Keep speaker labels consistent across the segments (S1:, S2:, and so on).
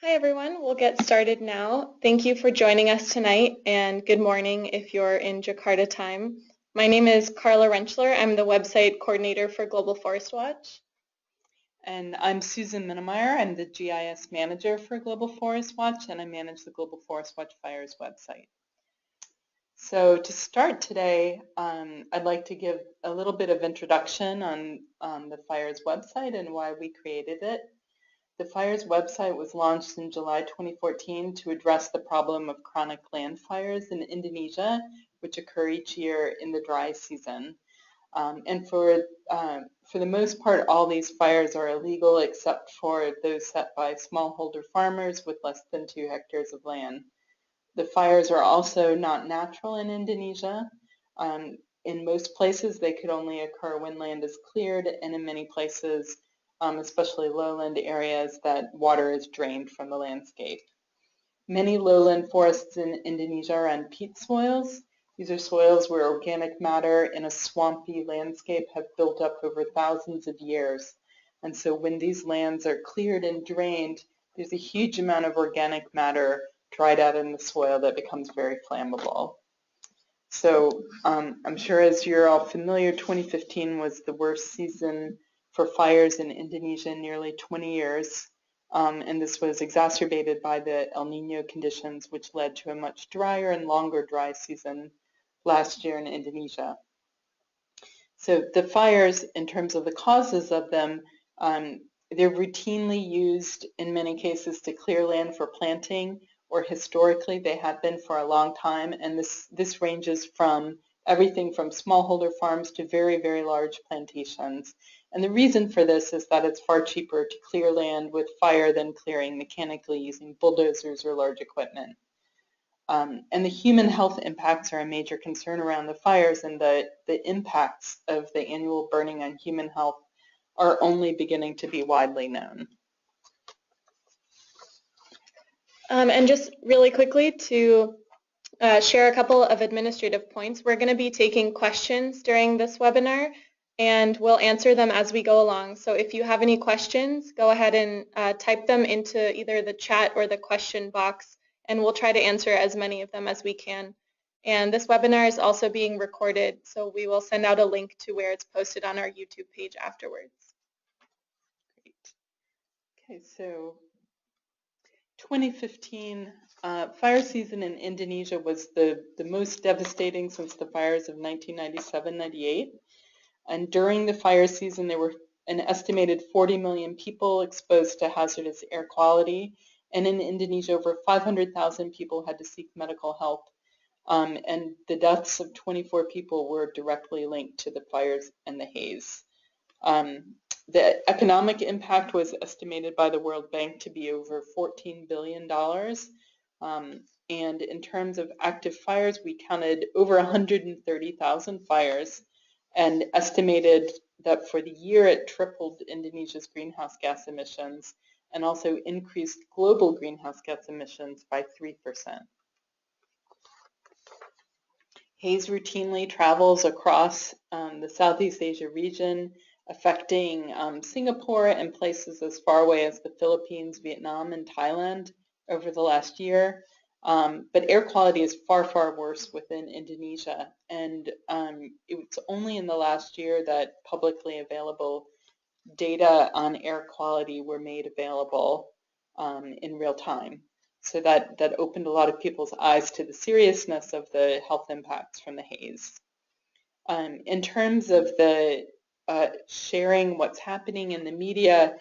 S1: Hi everyone, we'll get started now. Thank you for joining us tonight and good morning if you're in Jakarta time. My name is Carla Rentschler. I'm the website coordinator for Global Forest Watch.
S2: And I'm Susan Minnemeyer. I'm the GIS manager for Global Forest Watch, and I manage the Global Forest Watch Fires website. So to start today, I'd like to give a little bit of introduction on the Fires website and why we created it. The Fires website was launched in July 2014 to address the problem of chronic land fires in Indonesia, which occur each year in the dry season. And for the most part, all these fires are illegal except for those set by smallholder farmers with less than 2 hectares of land. The fires are also not natural in Indonesia. In most places, they could only occur when land is cleared, and in many places, especially lowland areas, that water is drained from the landscape. Many lowland forests in Indonesia are on peat soils. These are soils where organic matter in a swampy landscape have built up over thousands of years. And so when these lands are cleared and drained, there's a huge amount of organic matter dried out in the soil that becomes very flammable. So I'm sure as you're all familiar, 2015 was the worst season for fires in Indonesia in nearly 20 years. And this was exacerbated by the El Nino conditions, which led to a much drier and longer dry season last year in Indonesia. So the fires, in terms of the causes of them, they're routinely used in many cases to clear land for planting, or historically they have been for a long time, and this ranges from everything from smallholder farms to very, very large plantations. And the reason for this is that it's far cheaper to clear land with fire than clearing mechanically using bulldozers or large equipment. And the human health impacts are a major concern around the fires, and the impacts of the annual burning on human health are only beginning to be widely known.
S1: And just really quickly to share a couple of administrative points. We're going to be taking questions during this webinar, and we'll answer them as we go along. So if you have any questions, go ahead and type them into either the chat or the question box, and we'll try to answer as many of them as we can. And this webinar is also being recorded, so we will send out a link to where it's posted on our YouTube page afterwards.
S2: Great. Okay, so 2015 fire season in Indonesia was the most devastating since the fires of 1997-98. And during the fire season, there were an estimated 40 million people exposed to hazardous air quality. And in Indonesia, over 500,000 people had to seek medical help. And the deaths of 24 people were directly linked to the fires and the haze. The economic impact was estimated by the World Bank to be over $14 billion. And in terms of active fires, we counted over 130,000 fires and estimated that for the year it tripled Indonesia's greenhouse gas emissions and also increased global greenhouse gas emissions by 3%. Haze routinely travels across the Southeast Asia region, affecting Singapore and places as far away as the Philippines, Vietnam, and Thailand over the last year. But air quality is far, far worse within Indonesia. And it's only in the last year that publicly available data on air quality were made available in real time. So that opened a lot of people's eyes to the seriousness of the health impacts from the haze. In terms of the sharing what's happening in the media,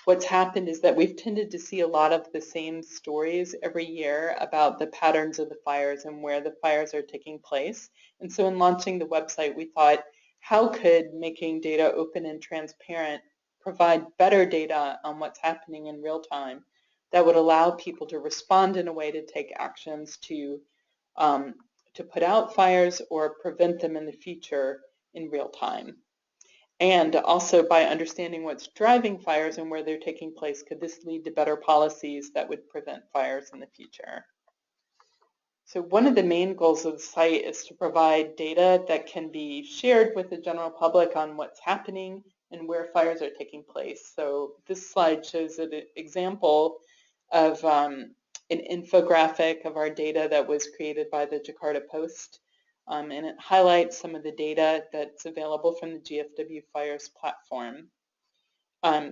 S2: what's happened is that we've tended to see a lot of the same stories every year about the patterns of the fires and where the fires are taking place. And so in launching the website, we thought, how could making data open and transparent provide better data on what's happening in real time that would allow people to respond in a way to take actions to put out fires or prevent them in the future in real time. And also by understanding what's driving fires and where they're taking place, could this lead to better policies that would prevent fires in the future? So one of the main goals of the site is to provide data that can be shared with the general public on what's happening and where fires are taking place. So this slide shows an example of an infographic of our data that was created by the Jakarta Post, and it highlights some of the data that's available from the GFW Fires platform.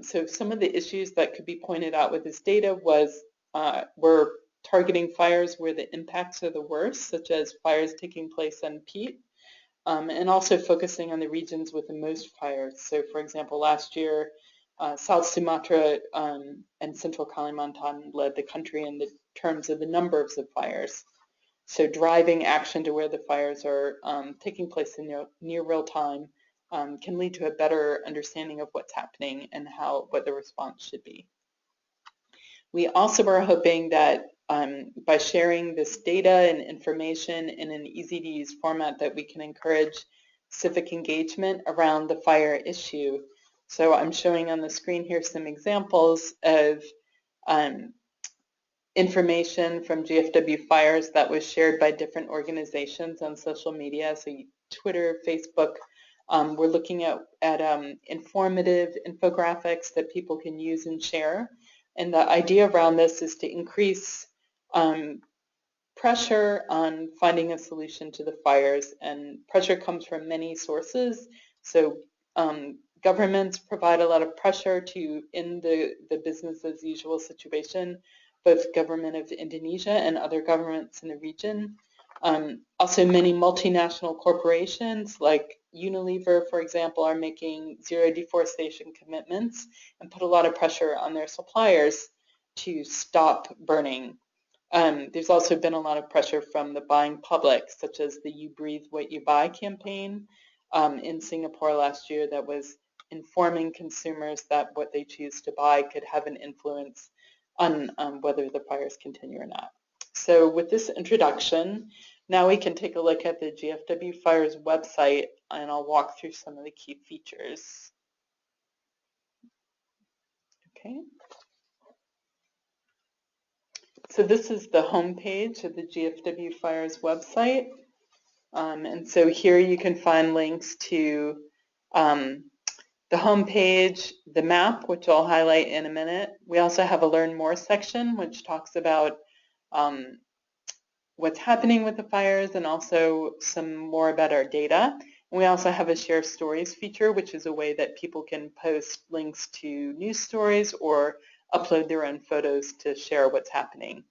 S2: So some of the issues that could be pointed out with this data were targeting fires where the impacts are the worst, such as fires taking place on peat, and also focusing on the regions with the most fires. So for example, last year, South Sumatra and Central Kalimantan led the country in the terms of the numbers of fires. So driving action to where the fires are taking place in near real time can lead to a better understanding of what's happening and what the response should be. We also are hoping that by sharing this data and information in an easy-to-use format that we can encourage civic engagement around the fire issue. So I'm showing on the screen here some examples of information from GFW Fires that was shared by different organizations on social media, so Twitter, Facebook. We're looking at informative infographics that people can use and share. And the idea around this is to increase pressure on finding a solution to the fires. And pressure comes from many sources. So governments provide a lot of pressure to end the business as usual situation, both government of Indonesia and other governments in the region. Also, many multinational corporations like Unilever, for example, are making zero deforestation commitments and put a lot of pressure on their suppliers to stop burning. There's also been a lot of pressure from the buying public, such as the You Breathe What You Buy campaign in Singapore last year that was informing consumers that what they choose to buy could have an influence on whether the fires continue or not. So with this introduction, now we can take a look at the GFW Fires website, and I'll walk through some of the key features. Okay. So this is the home page of the GFW Fires website. And so here you can find links to the home page, the map, which I'll highlight in a minute. We also have a Learn More section, which talks about what's happening with the fires and also some more about our data. And we also have a Share Stories feature, which is a way that people can post links to news stories or upload their own photos to share what's happening.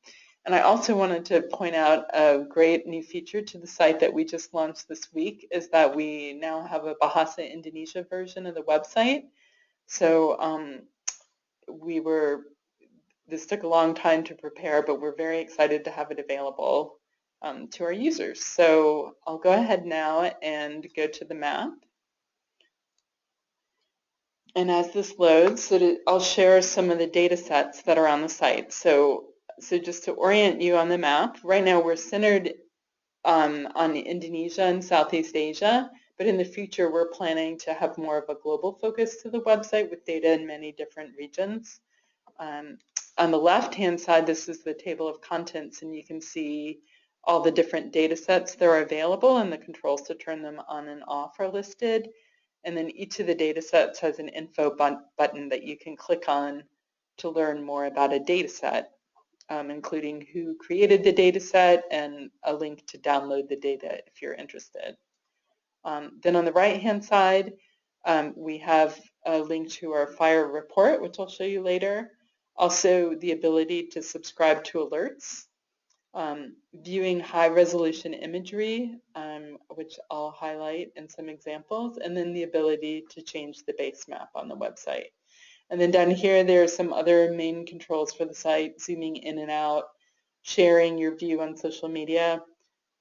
S2: And I also wanted to point out a great new feature to the site that we just launched this week is that we now have a Bahasa Indonesia version of the website. So this took a long time to prepare, but we're very excited to have it available to our users. So I'll go ahead now and go to the map. And as this loads, I'll share some of the data sets that are on the site. So just to orient you on the map, right now we're centered on Indonesia and Southeast Asia, but in the future we're planning to have more of a global focus to the website with data in many different regions. On the left-hand side, this is the table of contents, and you can see all the different data sets that are available, and the controls to turn them on and off are listed. And then each of the data sets has an info button that you can click on to learn more about a data set, including who created the data set and a link to download the data if you're interested. Then on the right-hand side, we have a link to our fire report, which I'll show you later. Also, the ability to subscribe to alerts, viewing high-resolution imagery, which I'll highlight in some examples, and then the ability to change the base map on the website. And then down here, there are some other main controls for the site, zooming in and out, sharing your view on social media,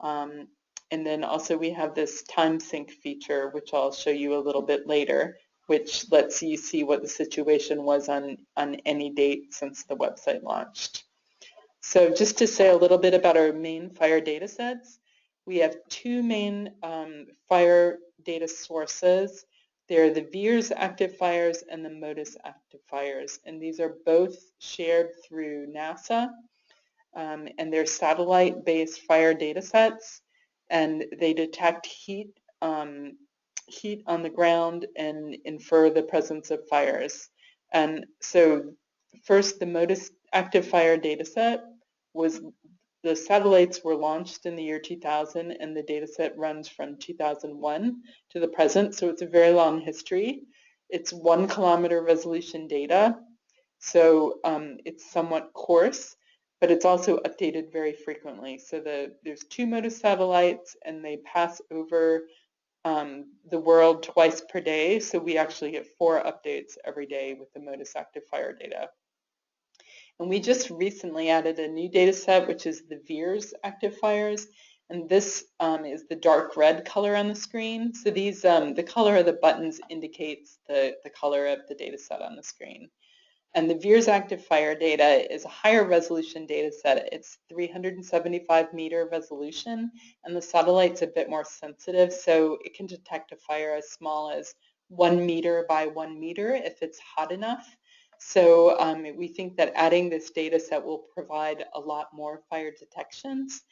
S2: and then also we have this time sync feature, which I'll show you a little bit later, which lets you see what the situation was on any date since the website launched. So just to say a little bit about our main fire data sets, we have two main fire data sources. They're the VIIRS active fires and the MODIS active fires, and these are both shared through NASA, and they're satellite-based fire data sets, and they detect heat on the ground and infer the presence of fires. And so first, the MODIS active fire data set was, the satellites were launched in the year 2000, and the data set runs from 2001 to the present, so it's a very long history. It's 1 kilometer resolution data, so it's somewhat coarse, but it's also updated very frequently. So there's 2 MODIS satellites, and they pass over the world twice per day, so we actually get 4 updates every day with the MODIS active fire data. And we just recently added a new data set, which is the VIIRS active fires, and this is the dark red color on the screen. So these, the color of the buttons indicates the color of the data set on the screen. And the VIIRS active fire data is a higher resolution data set. It's 375 meter resolution, and the satellite's a bit more sensitive, so it can detect a fire as small as 1 meter by 1 meter if it's hot enough. So we think that adding this data set will provide a lot more fire detections.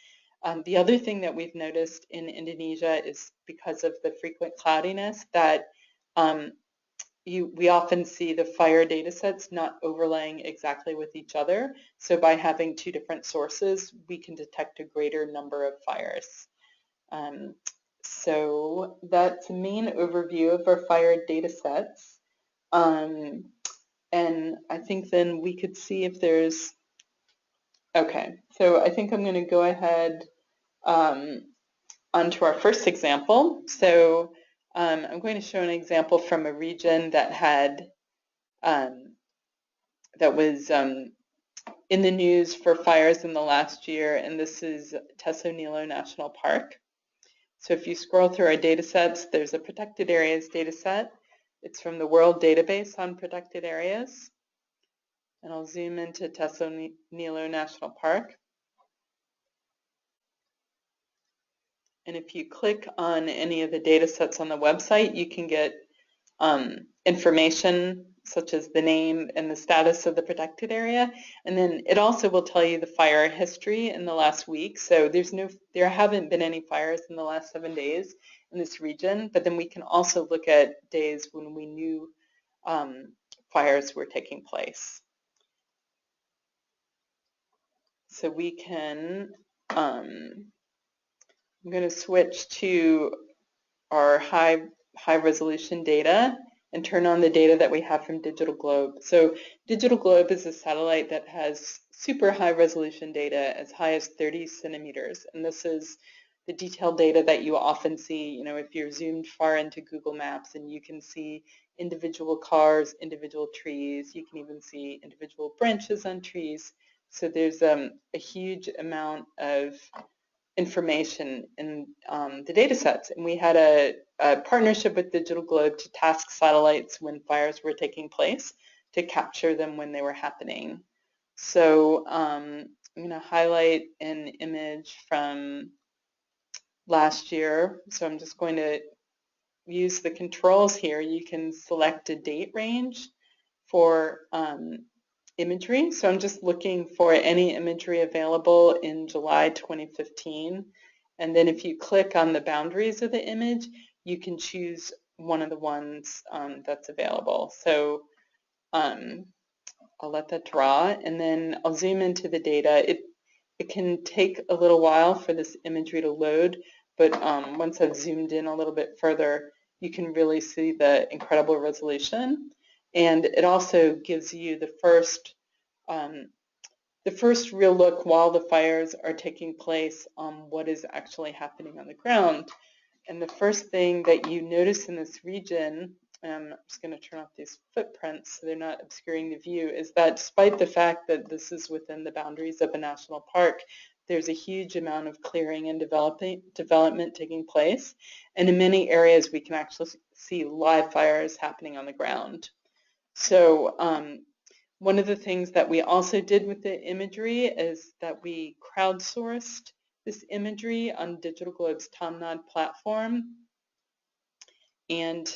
S2: The other thing that we've noticed in Indonesia is because of the frequent cloudiness that we often see the fire data sets not overlaying exactly with each other. So by having 2 different sources, we can detect a greater number of fires. So that's the main overview of our fire data sets. And I think then we could see if there's, okay, so I think I'm going to go ahead onto our first example. So I'm going to show an example from a region that had, that was in the news for fires in the last year, and this is Teso Nilo National Park. So if you scroll through our data sets, there's a protected areas data set. It's from the World Database on Protected Areas. And I'll zoom into Teso Nilo National Park. And if you click on any of the data sets on the website, you can get information such as the name and the status of the protected area. And then it also will tell you the fire history in the last week. So there haven't been any fires in the last 7 days in this region, but then we can also look at days when we knew fires were taking place. So we can, I'm going to switch to our high resolution data and turn on the data that we have from Digital Globe. So Digital Globe is a satellite that has super high resolution data as high as 30 centimeters. And this is the detailed data that you often see, you know, if you're zoomed far into Google Maps, and you can see individual cars, individual trees, you can even see individual branches on trees. So there's a huge amount of information in the data sets. And we had a partnership with Digital Globe to task satellites when fires were taking place to capture them when they were happening. So I'm going to highlight an image from last year. So I'm just going to use the controls here. You can select a date range for imagery. So I'm just looking for any imagery available in July 2015. And then if you click on the boundaries of the image, you can choose one of the ones that's available. So I'll let that draw, and then I'll zoom into the data. It can take a little while for this imagery to load, but once I've zoomed in a little bit further, you can really see the incredible resolution. And it also gives you the first real look while the fires are taking place on what is actually happening on the ground. And the first thing that you notice in this region, I'm just going to turn off these footprints so they're not obscuring the view, is that despite the fact that this is within the boundaries of a national park, there's a huge amount of clearing and development taking place. And in many areas, we can actually see live fires happening on the ground. So one of the things that we also did with the imagery is that we crowdsourced this imagery on Digital Globe's TomNod platform. And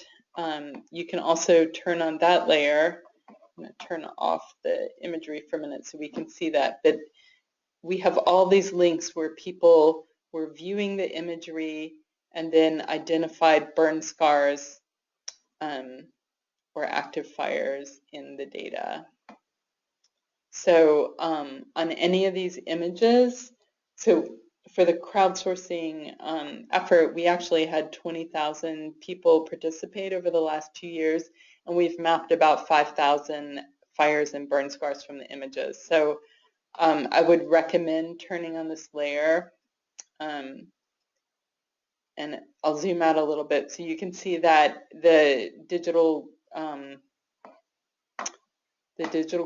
S2: you can also turn on that layer. I'm going to turn off the imagery for a minute so we can see that. But we have all these links where people were viewing the imagery and then identified burn scars or active fires in the data. So on any of these images, so for the crowdsourcing effort, we actually had 20,000 people participate over the last 2 years, and we've mapped about 5,000 fires and burn scars from the images. So I would recommend turning on this layer, and I'll zoom out a little bit so you can see that the digital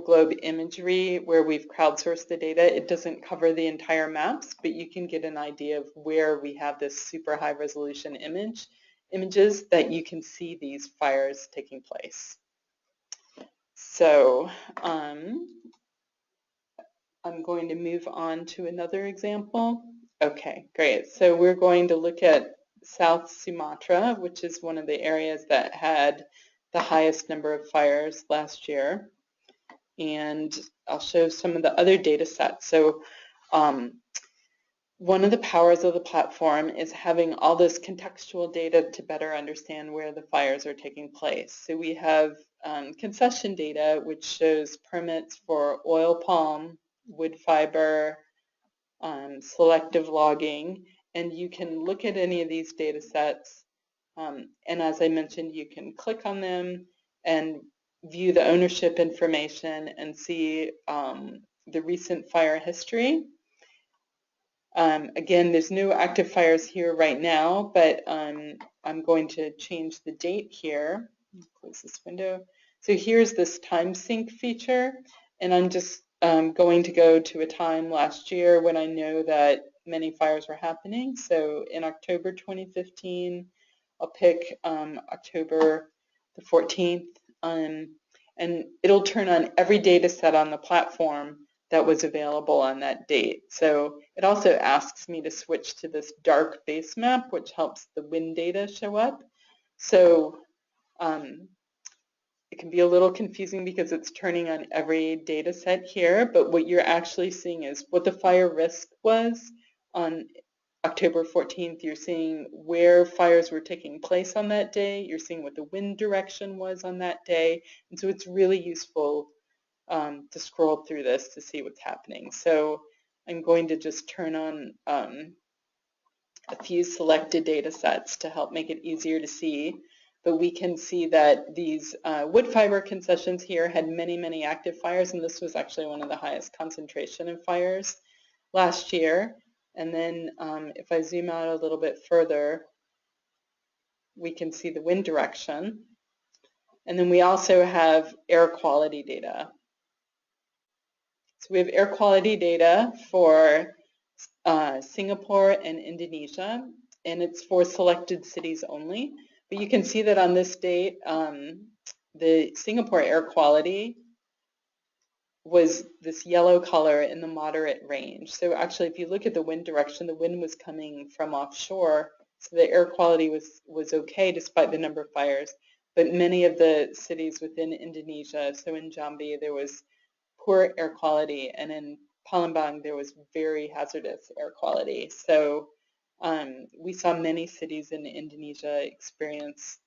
S2: globe imagery where we've crowdsourced the data, it doesn't cover the entire maps, but you can get an idea of where we have this super high resolution images that you can see these fires taking place. So I'm going to move on to another example. Okay, great. So we're going to look at South Sumatra, which is one of the areas that had the highest number of fires last year. And I'll show some of the other data sets. So one of the powers of the platform is having all this contextual data to better understand where the fires are taking place. So we have concession data, which shows permits for oil palm, wood fiber, selective logging, and you can look at any of these data sets. And as I mentioned, you can click on them and view the ownership information and see the recent fire history. Again, there's no active fires here right now, but I'm going to change the date here. Close this window. So here's this time sync feature, and I'm just going to go to a time last year when I know that many fires were happening. So in October 2015, I'll pick October the 14th, and it'll turn on every data set on the platform that was available on that date. So it also asks me to switch to this dark base map, which helps the wind data show up. So it can be a little confusing because it's turning on every data set here, but what you're actually seeing is what the fire risk was on October 14th. You're seeing where fires were taking place on that day. You're seeing what the wind direction was on that day. And so it's really useful to scroll through this to see what's happening. So I'm going to just turn on a few selected data sets to help make it easier to see. But we can see that these wood fiber concessions here had many, many active fires, and this was actually one of the highest concentration of fires last year. And then if I zoom out a little bit further, we can see the wind direction. And then we also have air quality data. So we have air quality data for Singapore and Indonesia, and it's for selected cities only. But you can see that on this date, the Singapore air quality was this yellow color in the moderate range. So actually, if you look at the wind direction, the wind was coming from offshore, so the air quality was okay despite the number of fires. But many of the cities within Indonesia, so in Jambi, there was poor air quality, and in Palembang, there was very hazardous air quality. So we saw many cities in Indonesia experience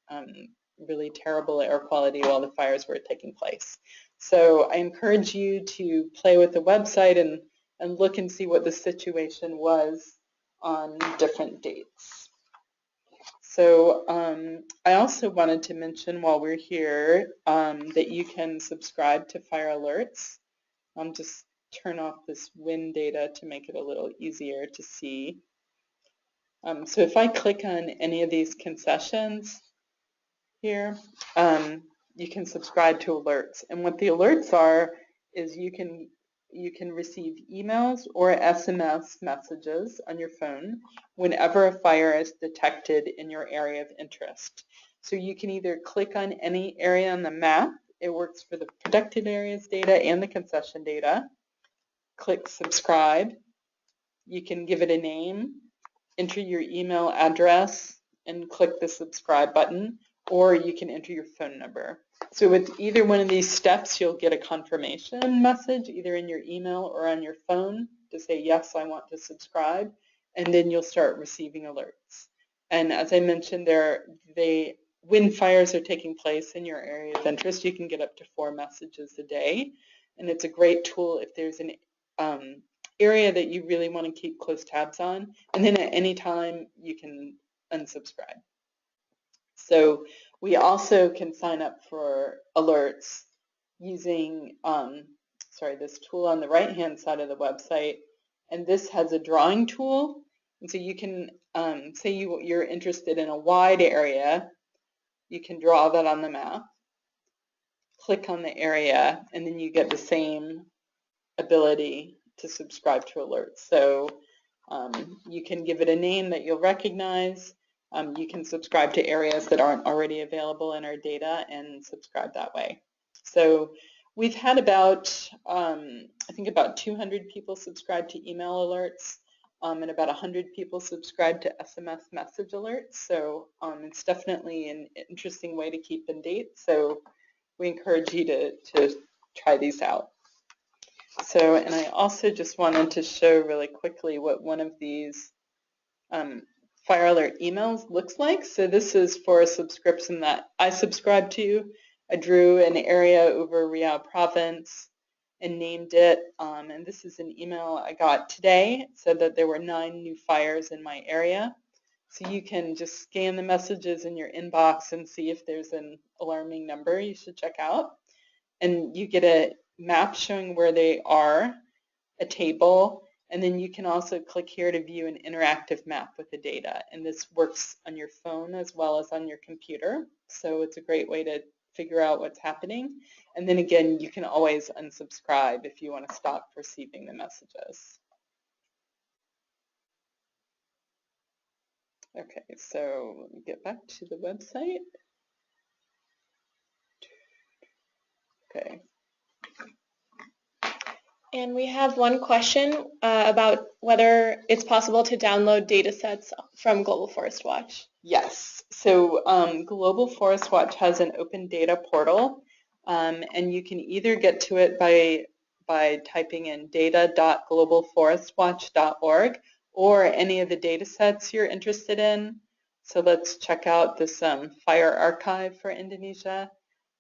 S2: really terrible air quality while the fires were taking place. So I encourage you to play with the website and look and see what the situation was on different dates. So I also wanted to mention while we're here that you can subscribe to fire alerts. I'll just turn off this wind data to make it a little easier to see. So if I click on any of these concessions here, you can subscribe to alerts. And what the alerts are is you can receive emails or SMS messages on your phone whenever a fire is detected in your area of interest. So you can either click on any area on the map. It works for the protected areas data and the concession data. Click subscribe. You can give it a name, enter your email address, and click the subscribe button, or you can enter your phone number. So with either one of these steps, you'll get a confirmation message either in your email or on your phone to say, yes, I want to subscribe, and then you'll start receiving alerts. And as I mentioned, when fires are taking place in your area of interest, you can get up to 4 messages a day. and it's a great tool if there's an area that you really want to keep close tabs on, and then at any time you can unsubscribe. So we also can sign up for alerts using this tool on the right-hand side of the website, and this has a drawing tool, and so you can say you're interested in a wide area, you can draw that on the map, click on the area, and then you get the same ability to subscribe to alerts. So you can give it a name that you'll recognize. You can subscribe to areas that aren't already available in our data and subscribe that way. So we've had about, I think about 200 people subscribe to email alerts, and about 100 people subscribe to SMS message alerts. So it's definitely an interesting way to keep in date. So we encourage you to try these out. So, and I also just wanted to show really quickly what one of these fire alert emails looks like. So this is for a subscription that I subscribe to. I drew an area over Riau province and named it. And this is an email I got today. It said that there were 9 new fires in my area. So you can just scan the messages in your inbox and see if there's an alarming number you should check out. And you get a map showing where they are, a table, and then you can also click here to view an interactive map with the data. And this works on your phone as well as on your computer. So it's a great way to figure out what's happening. And then again, you can always unsubscribe if you want to stop receiving the messages. Okay, so let me get back to the website. Okay.
S1: And we have one question about whether it's possible to download data sets from Global Forest Watch.
S2: Yes, so Global Forest Watch has an open data portal, and you can either get to it by typing in data.globalforestwatch.org or any of the data sets you're interested in. So let's check out this fire archive for Indonesia.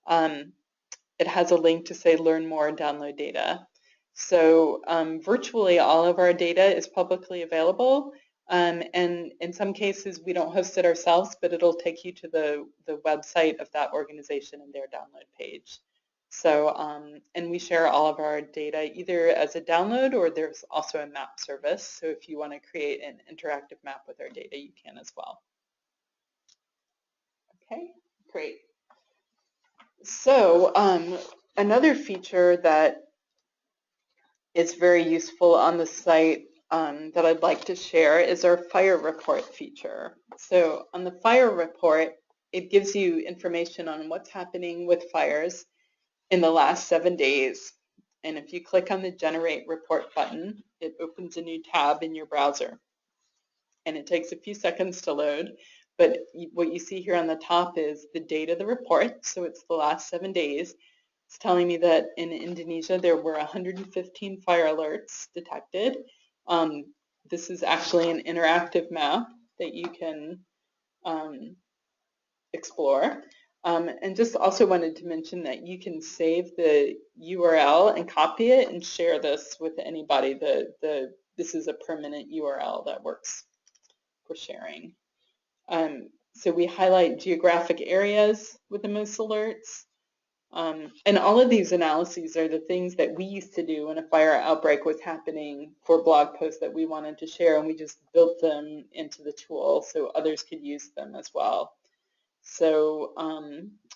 S2: It has a link to say learn more, download data. So virtually all of our data is publicly available, and in some cases we don't host it ourselves, but it'll take you to the website of that organization and their download page. So, and we share all of our data either as a download, or there's also a map service. So if you want to create an interactive map with our data, you can as well. Okay, great. So another feature that is very useful on the site that I'd like to share is our fire report feature. So on the fire report, it gives you information on what's happening with fires in the last 7 days. And if you click on the Generate Report button, it opens a new tab in your browser. And it takes a few seconds to load, but what you see here on the top is the date of the report, so it's the last 7 days. It's telling me that in Indonesia there were 115 fire alerts detected. This is actually an interactive map that you can explore. And just also wanted to mention that you can save the URL and copy it and share this with anybody. This is a permanent URL that works for sharing. So we highlight geographic areas with the most alerts. And all of these analyses are the things that we used to do when a fire outbreak was happening for blog posts that we wanted to share, and we just built them into the tool so others could use them as well. So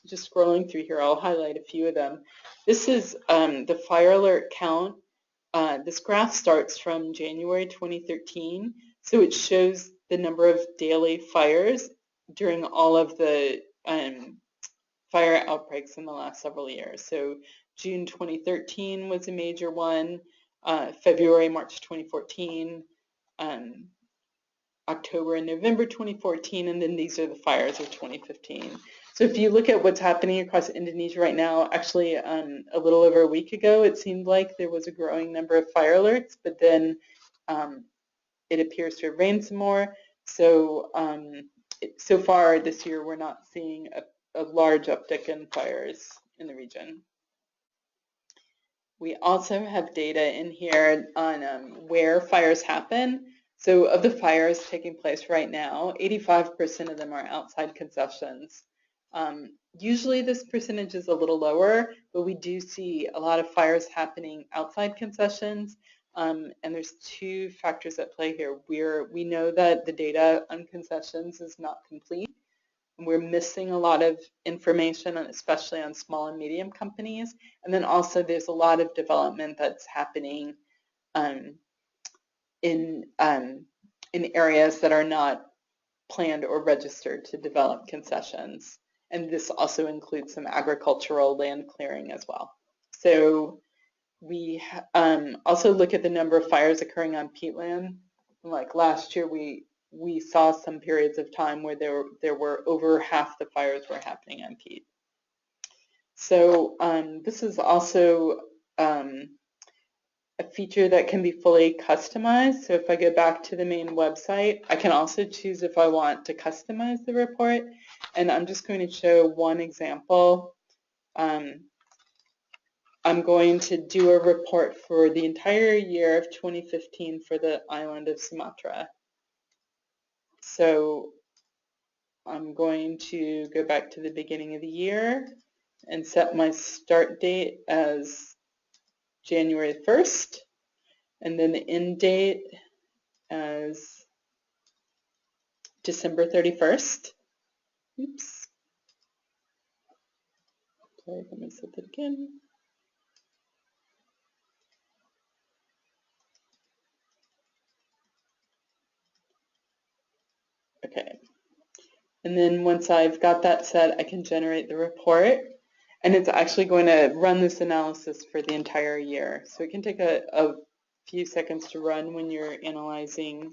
S2: just scrolling through here, I'll highlight a few of them. This is the fire alert count. This graph starts from January 2013, so it shows the number of daily fires during all of the fire outbreaks in the last several years. So June 2013 was a major one, February, March 2014, October and November 2014, and then these are the fires of 2015. So if you look at what's happening across Indonesia right now, actually a little over a week ago, it seemed like there was a growing number of fire alerts, but then it appears to have rained some more. So so far this year, we're not seeing a large uptick in fires in the region. We also have data in here on where fires happen. So of the fires taking place right now, 85% of them are outside concessions. Usually this percentage is a little lower, but we do see a lot of fires happening outside concessions. And there's two factors at play here. We know that the data on concessions is not complete. We're missing a lot of information, especially on small and medium companies. And then also there's a lot of development that's happening in areas that are not planned or registered to develop concessions. And this also includes some agricultural land clearing as well. So we also look at the number of fires occurring on peatland. Like last year, we saw some periods of time where there were over half the fires were happening on peat. So this is also a feature that can be fully customized. So if I go back to the main website, I can also choose if I want to customize the report. And I'm just going to show one example. I'm going to do a report for the entire year of 2015 for the island of Sumatra. So I'm going to go back to the beginning of the year and set my start date as January 1st, and then the end date as December 31st. Oops. Sorry, let me set that again. Okay. And then once I've got that set, I can generate the report. And it's actually going to run this analysis for the entire year. So it can take a few seconds to run when you're analyzing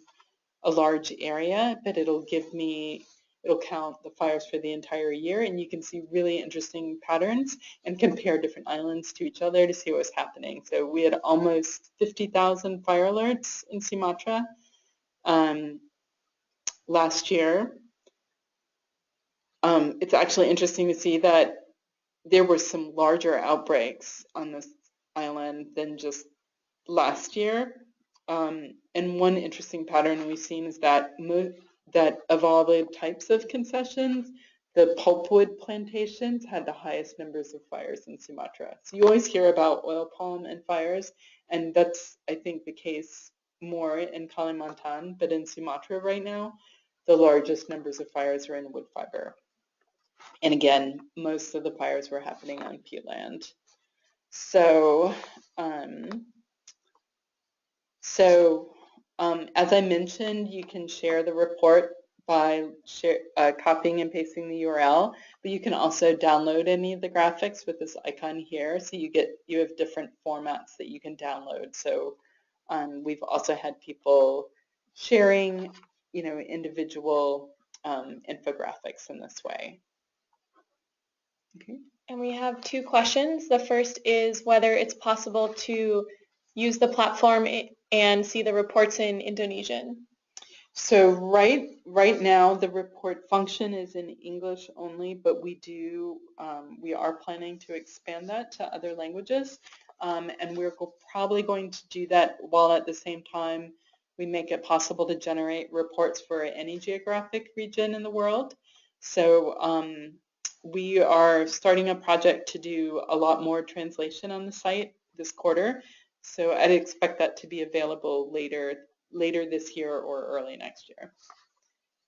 S2: a large area, but it'll count the fires for the entire year, and you can see really interesting patterns and compare different islands to each other to see what's happening. So we had almost 50,000 fire alerts in Sumatra last year. It's actually interesting to see that there were some larger outbreaks on this island than just last year. And one interesting pattern we've seen is that of all the types of concessions, the pulpwood plantations had the highest numbers of fires in Sumatra. So you always hear about oil palm and fires, and that's, I think, the case more in Kalimantan, but in Sumatra right now, the largest numbers of fires are in wood fiber. And again, most of the fires were happening on peatland. So, as I mentioned, you can share the report by copying and pasting the URL, but you can also download any of the graphics with this icon here. So you have different formats that you can download. So we've also had people sharing, individual infographics in this way. Okay.
S1: And we have two questions. The first is whether it's possible to use the platform and see the reports in Indonesian.
S2: So right now the report function is in English only, but we are planning to expand that to other languages, and we're probably going to do that while at the same time we make it possible to generate reports for any geographic region in the world. So we are starting a project to do a lot more translation on the site this quarter. So I'd expect that to be available later this year or early next year.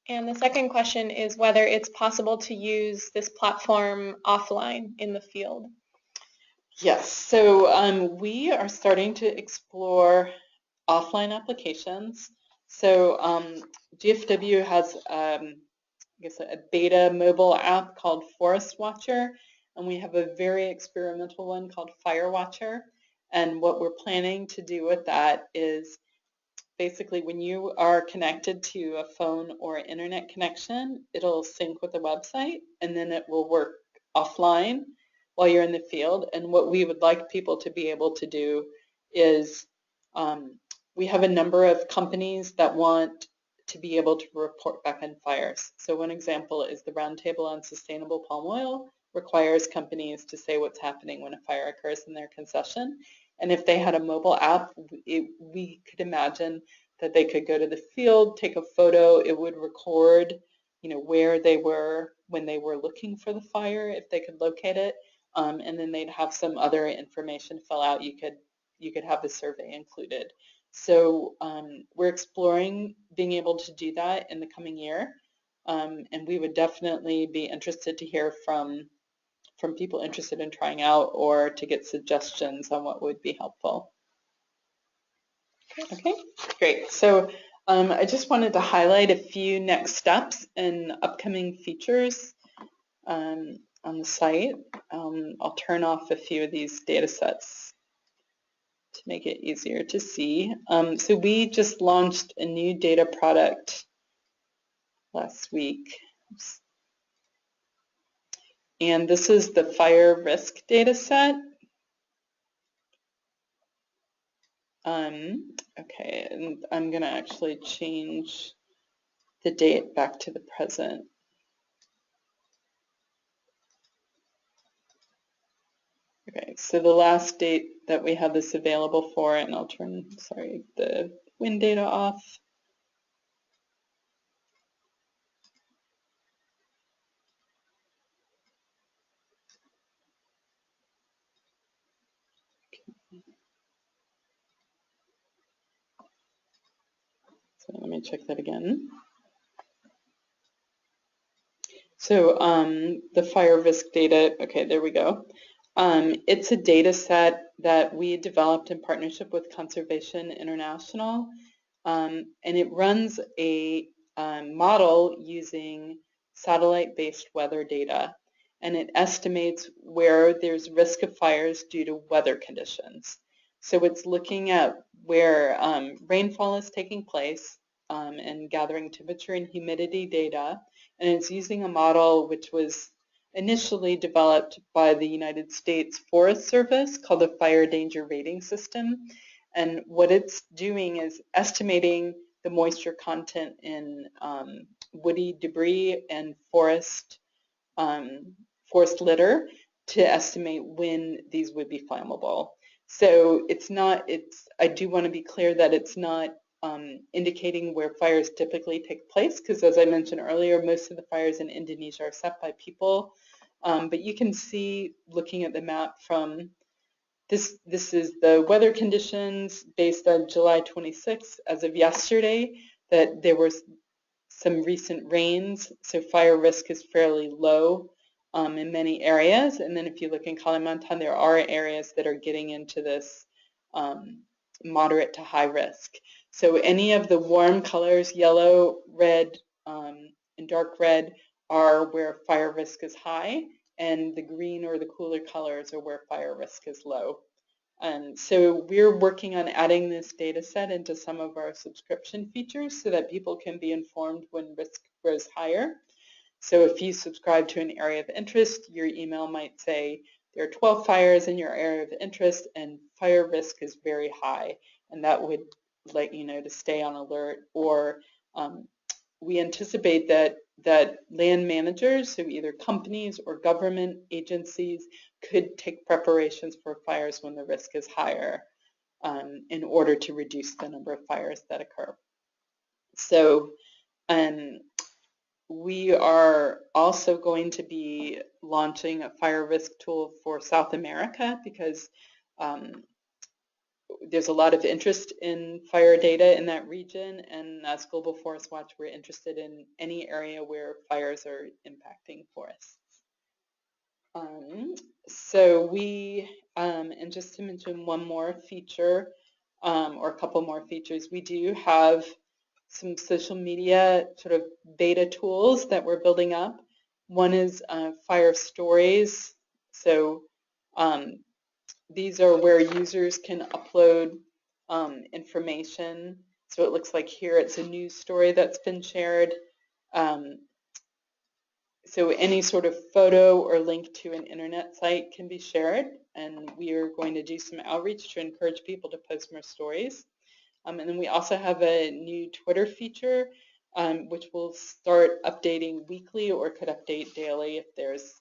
S1: And the second question is whether it's possible to use this platform offline in the field.
S2: Yes, so we are starting to explore offline applications. So GFW has a beta mobile app called Forest Watcher, and we have a very experimental one called Fire Watcher. And what we're planning to do with that is basically when you are connected to a phone or internet connection, it'll sync with the website, and then it will work offline while you're in the field. And what we would like people to be able to do is we have a number of companies that want to be able to report back on fires. So one example is the Roundtable on Sustainable Palm Oil, requires companies to say what's happening when a fire occurs in their concession. And if they had a mobile app, we could imagine that they could go to the field, take a photo, it would record, where they were when they were looking for the fire, if they could locate it, and then they'd have some other information to fill out. You could have the survey included. So we're exploring being able to do that in the coming year, and we would definitely be interested to hear from people interested in trying out or to get suggestions on what would be helpful. Okay, great. So I just wanted to highlight a few next steps and upcoming features on the site. I'll turn off a few of these data sets to make it easier to see. So we just launched a new data product last week. And this is the fire risk data set. Okay, and I'm going to actually change the date back to the present. Okay, so the last date that we have this available for, and I'll turn, the wind data off. So let me check that again. So the fire risk data, okay, there we go. It's a data set that we developed in partnership with Conservation International, and it runs a model using satellite-based weather data, and it estimates where there's risk of fires due to weather conditions. So it's looking at where rainfall is taking place and gathering temperature and humidity data, and it's using a model which was initially developed by the United States Forest Service called the Fire Danger Rating System. And what it's doing is estimating the moisture content in woody debris and forest litter to estimate when these would be flammable. So I do want to be clear that it's not indicating where fires typically take place, because as I mentioned earlier, most of the fires in Indonesia are set by people. But you can see, looking at the map from this is the weather conditions based on July 26th as of yesterday, that there was some recent rains, so fire risk is fairly low in many areas. And then if you look in Kalimantan, there are areas that are getting into this moderate to high risk. So any of the warm colors, yellow, red, and dark red, are where fire risk is high, and the green or the cooler colors are where fire risk is low. So we're working on adding this data set into some of our subscription features so that people can be informed when risk grows higher. So if you subscribe to an area of interest, your email might say there are 12 fires in your area of interest and fire risk is very high, and that would let you know to stay on alert. Or we anticipate that land managers, so either companies or government agencies, could take preparations for fires when the risk is higher in order to reduce the number of fires that occur. So we are also going to be launching a fire risk tool for South America, because there's a lot of interest in fire data in that region, and as Global Forest Watch, we're interested in any area where fires are impacting forests. So we, and just to mention one more feature, or a couple more features, we do have some social media sort of beta tools that we're building up. One is fire stories. So these are where users can upload information. So it looks like here it's a news story that's been shared. So any sort of photo or link to an internet site can be shared, and we are going to do some outreach to encourage people to post more stories. And then we also have a new Twitter feature, which will start updating weekly or could update daily if there's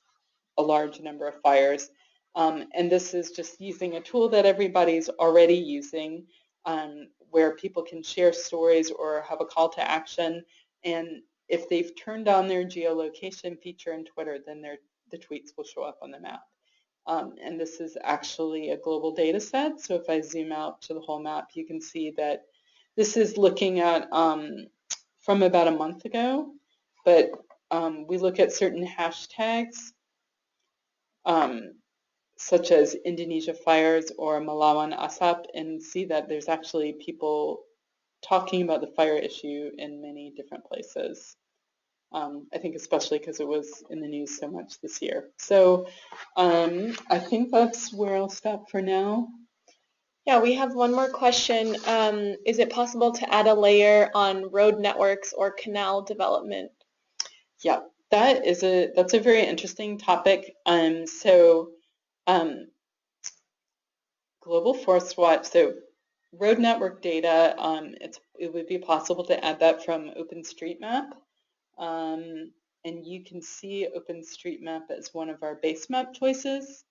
S2: a large number of fires. And this is just using a tool that everybody's already using, where people can share stories or have a call to action. And if they've turned on their geolocation feature in Twitter, then the tweets will show up on the map. And this is actually a global data set. So if I zoom out to the whole map, you can see that this is looking at from about a month ago, but we look at certain hashtags such as Indonesia fires or Melawan Asap and see that there's actually people talking about the fire issue in many different places. I think especially because it was in the news so much this year. So I think that's where I'll stop for now.
S1: Yeah, we have one more question. Is it possible to add a layer on road networks or canal development?
S2: Yeah, that's a very interesting topic. Global Forest Watch, so road network data, it would be possible to add that from OpenStreetMap. And you can see OpenStreetMap as one of our base map choices.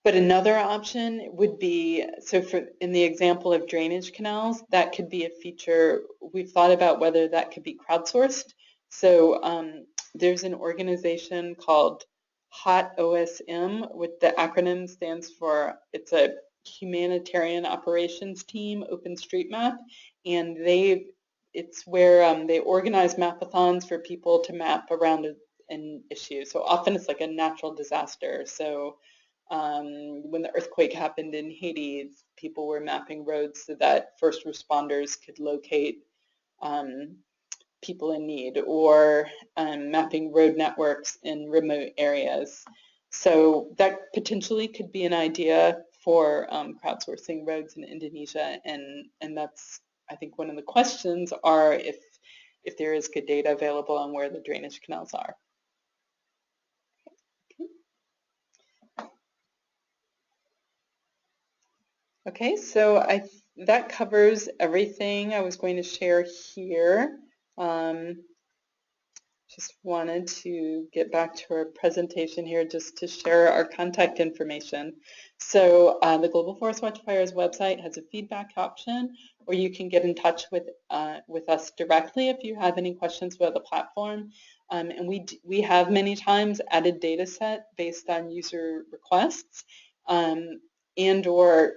S2: But another option would be, so in the example of drainage canals, that could be a feature. We've thought about whether that could be crowdsourced. So there's an organization called HOT-OSM, with the acronym stands for, it's a humanitarian operations team, OpenStreetMap, and it's where they organize mapathons for people to map around an issue. So often it's like a natural disaster. So when the earthquake happened in Haiti, people were mapping roads so that first responders could locate people in need, or mapping road networks in remote areas. So that potentially could be an idea for crowdsourcing roads in Indonesia, and that's, I think, one of the questions are if there is good data available on where the drainage canals are. Okay, so that covers everything I was going to share here. Just wanted to get back to our presentation here just to share our contact information. So the Global Forest Watch Fires website has a feedback option, or you can get in touch with us directly if you have any questions about the platform. And we have many times added data set based on user requests, and or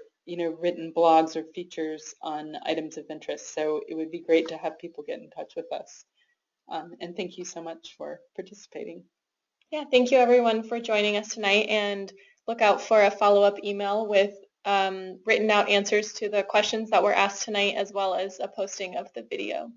S2: written blogs or features on items of interest. So it would be great to have people get in touch with us. And thank you so much for participating.
S1: Yeah, thank you everyone for joining us tonight, and look out for a follow-up email with written out answers to the questions that were asked tonight, as well as a posting of the video.